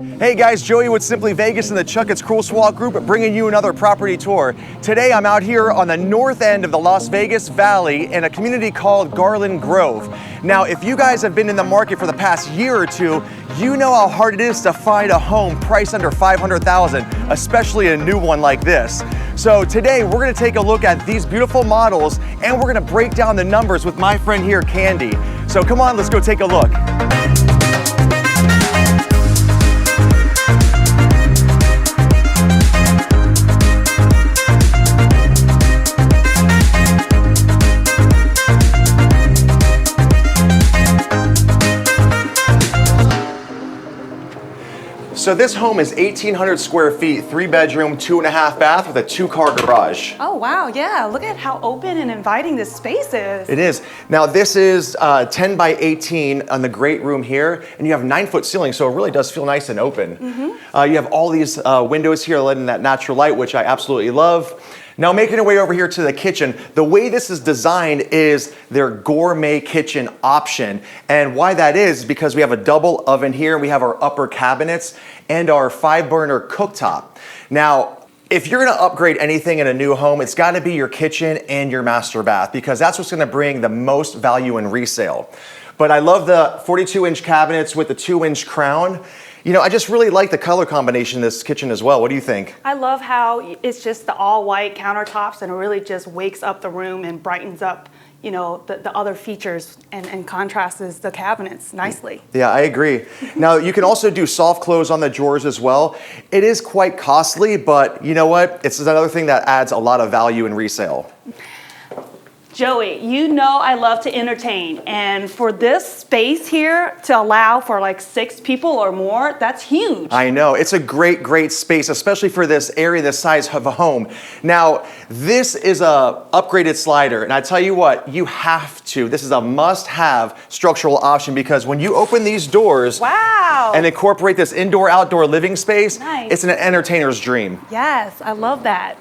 Hey guys, Joey with Simply Vegas and the Chuck It's Cool Swap Group bringing you another property tour. Today I'm out here on the north end of the Las Vegas Valley in a community called Garland Grove. Now, if you guys have been in the market for the past year or two, you know how hard it is to find a home priced under $500,000, especially a new one like this. So today we're gonna take a look at these beautiful models and we're gonna break down the numbers with my friend here, Kandy. So come on, let's go take a look. So this home is 1,800 square feet, 3-bedroom, 2.5 bath with a 2-car garage. Oh wow, yeah, look at how open and inviting this space is. It is. Now this is 10 by 18 on the great room here, and you have 9-foot ceilings, so it really does feel nice and open. You have all these windows here letting that natural light, which I absolutely love. Now making our way over here to the kitchen, the way this is designed is their gourmet kitchen option. And why that is because we have a double oven here, we have our upper cabinets and our 5-burner cooktop. Now, if you're gonna upgrade anything in a new home, it's gotta be your kitchen and your master bath because that's what's gonna bring the most value in resale. But I love the 42-inch cabinets with the 2-inch crown. You know, I just really like the color combination in this kitchen as well. What do you think? I love how it's just the all-white countertops and it really just wakes up the room and brightens up, you know, the other features and contrasts the cabinets nicely. Yeah, I agree. Now, you can also do soft close on the drawers as well. It is quite costly, but you know what? It's another thing that adds a lot of value in resale. Joey, you know I love to entertain, and for this space here to allow for like 6 people or more, that's huge. I know, it's a great, great space, especially for this area, this size of a home. Now, this is a upgraded slider, and I tell you what, you have to. This is a must-have structural option because when you open these doors and incorporate this indoor-outdoor living space, it's an entertainer's dream. Yes, I love that.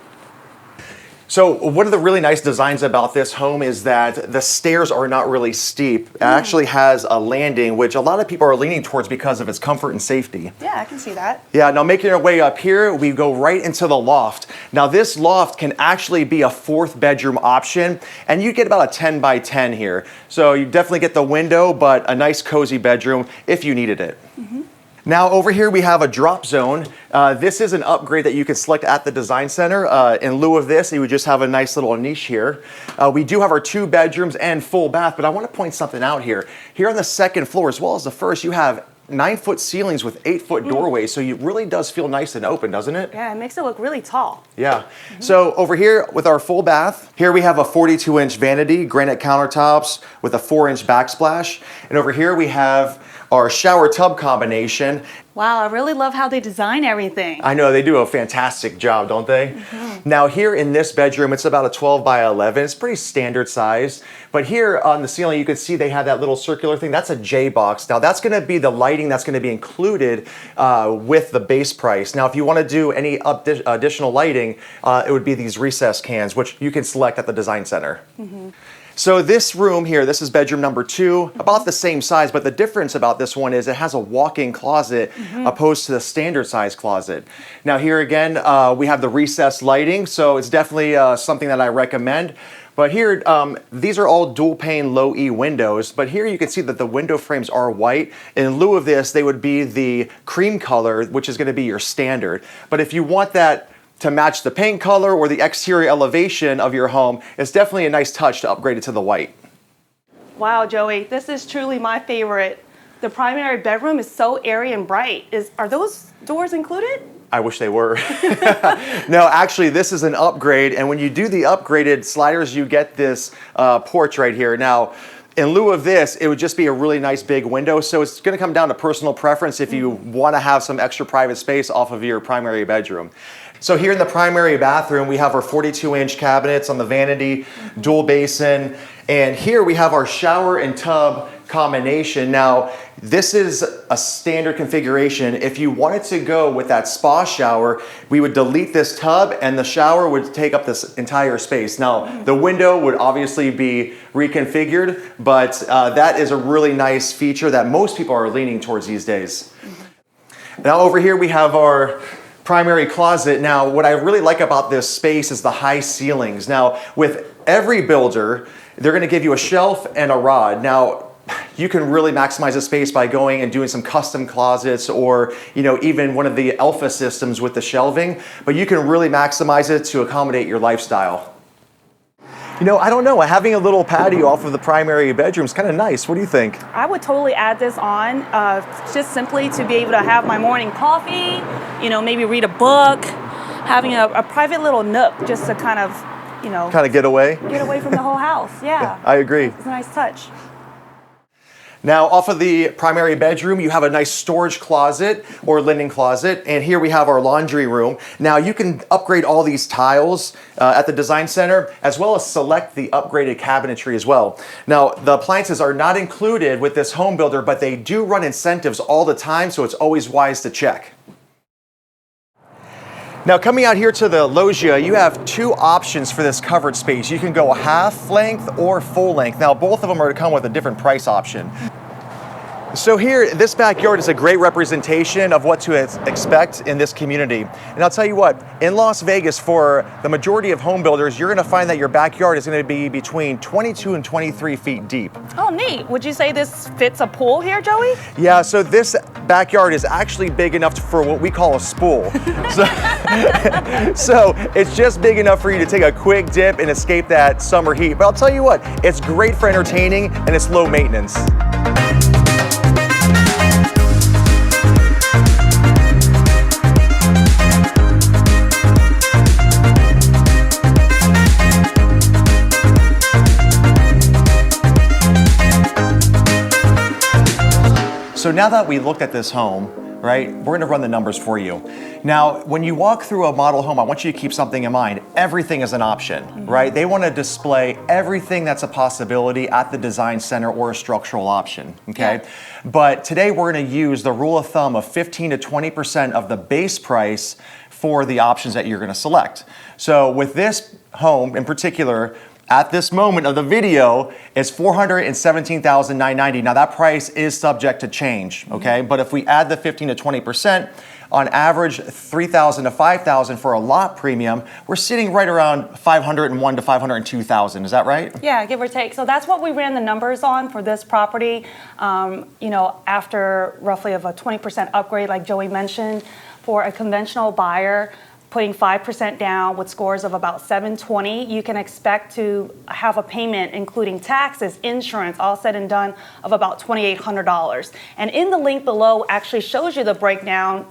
So one of the really nice designs about this home is that the stairs are not really steep. It actually has a landing, which a lot of people are leaning towards because of its comfort and safety. Yeah, I can see that. Yeah, now making our way up here, we go right into the loft. Now this loft can actually be a 4th bedroom option, and you get about a 10 by 10 here. So you definitely get the window, but a nice cozy bedroom if you needed it. Now over here we have a drop zone. This is an upgrade that you can select at the design center. In lieu of this, you would just have a nice little niche here. We do have our 2 bedrooms and full bath, but I want to point something out here. Here on the 2nd floor, as well as the 1st, you have 9-foot ceilings with 8-foot doorways, so it really does feel nice and open, doesn't it? Yeah, it makes it look really tall. Yeah. So over here with our full bath, here we have a 42-inch vanity, granite countertops with a 4-inch backsplash. And over here we have our shower tub combination. Wow, I really love how they design everything. I know, they do a fantastic job, don't they? Now here in this bedroom, it's about a 12 by 11. It's pretty standard size. But here on the ceiling, you can see they have that little circular thing. That's a J-box. Now that's gonna be the lighting that's gonna be included with the base price. Now if you wanna do any additional lighting, it would be these recessed cans, which you can select at the design center. So this room here, this is bedroom number 2, about the same size, but the difference about this one is it has a walk-in closet opposed to the standard size closet. Now here again, we have the recessed lighting, so it's definitely something that I recommend. But here, these are all dual pane low E windows, but here you can see that the window frames are white. In lieu of this, they would be the cream color, which is gonna be your standard. But if you want that to match the paint color or the exterior elevation of your home, it's definitely a nice touch to upgrade it to the white. Wow, Joey, this is truly my favorite. The primary bedroom is so airy and bright. Are those doors included? I wish they were. No, actually, this is an upgrade, and when you do the upgraded sliders, you get this porch right here. Now, in lieu of this, it would just be a really nice big window, so it's gonna come down to personal preference if you wanna have some extra private space off of your primary bedroom. So here in the primary bathroom, we have our 42-inch cabinets on the vanity, dual basin, and here we have our shower and tub combination. Now, this is a standard configuration. If you wanted to go with that spa shower, we would delete this tub and the shower would take up this entire space. Now, the window would obviously be reconfigured, but that is a really nice feature that most people are leaning towards these days. Now over here we have our primary closet. Now, what I really like about this space is the high ceilings. Now, with every builder, they're gonna give you a shelf and a rod. Now, you can really maximize the space by going and doing some custom closets or, even one of the alpha systems with the shelving, but you can really maximize it to accommodate your lifestyle. I don't know, having a little patio off of the primary bedroom is kind of nice. What do you think? I would totally add this on, just simply to be able to have my morning coffee, maybe read a book, having a private little nook just to kind of, get away? Get away from the whole house, yeah. I agree. It's a nice touch. Now, off of the primary bedroom, you have a nice storage closet or linen closet, and here we have our laundry room. Now, you can upgrade all these tiles at the design center, as well as select the upgraded cabinetry as well. Now, the appliances are not included with this home builder, but they do run incentives all the time, so it's always wise to check. Now, coming out here to the loggia, you have two options for this covered space. You can go half length or full length. Now, both of them are to come with a different price option. So here, this backyard is a great representation of what to expect in this community. And I'll tell you what, in Las Vegas, for the majority of home builders, you're gonna find that your backyard is gonna be between 22 and 23 feet deep. Oh, neat. Would you say this fits a pool here, Joey? Yeah, so this backyard is actually big enough for what we call a spool. So it's just big enough for you to take a quick dip and escape that summer heat. But I'll tell you what, it's great for entertaining and it's low maintenance. So now that we looked at this home, right, we're gonna run the numbers for you. Now, when you walk through a model home, I want you to keep something in mind. Everything is an option, right? They wanna display everything that's a possibility at the design center or a structural option, okay? Yeah. But today we're gonna use the rule of thumb of 15 to 20% of the base price for the options that you're gonna select. So with this home in particular, at this moment of the video, it's $417,990. Now that price is subject to change, okay? But if we add the 15 to 20%, on average $3,000 to $5,000 for a lot premium, we're sitting right around $501,000 to $502,000. Is that right? Yeah, give or take. So that's what we ran the numbers on for this property. After roughly of a 20% upgrade, like Joey mentioned, for a conventional buyer, putting 5% down with scores of about 720, you can expect to have a payment including taxes, insurance, all said and done, of about $2,800. And in the link below actually shows you the breakdown,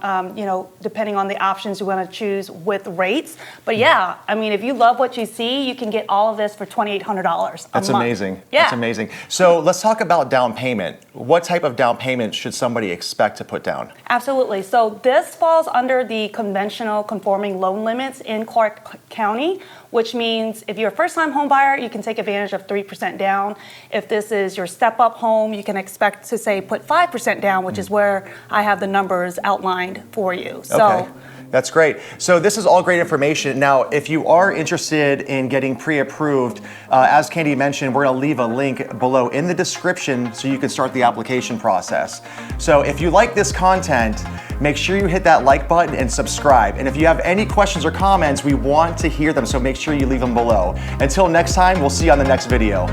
depending on the options you want to choose with rates. But yeah, I mean, if you love what you see, you can get all of this for $2,800 a That's month. amazing. Yeah. That's amazing. So let's talk about down payment. What type of down payment should somebody expect to put down? Absolutely. So this falls under the conventional conforming loan limits in Clark County, which means if you're a first-time home buyer, you can take advantage of 3% down. If this is your step-up home, you can expect to say put 5% down, which is where I have the numbers outlined for you. So. Okay. That's great. So this is all great information. Now, if you are interested in getting pre-approved, as Kandy mentioned, we're going to leave a link below in the description so you can start the application process. So if you like this content, make sure you hit that like button and subscribe. And if you have any questions or comments, we want to hear them, so make sure you leave them below. Until next time, we'll see you on the next video.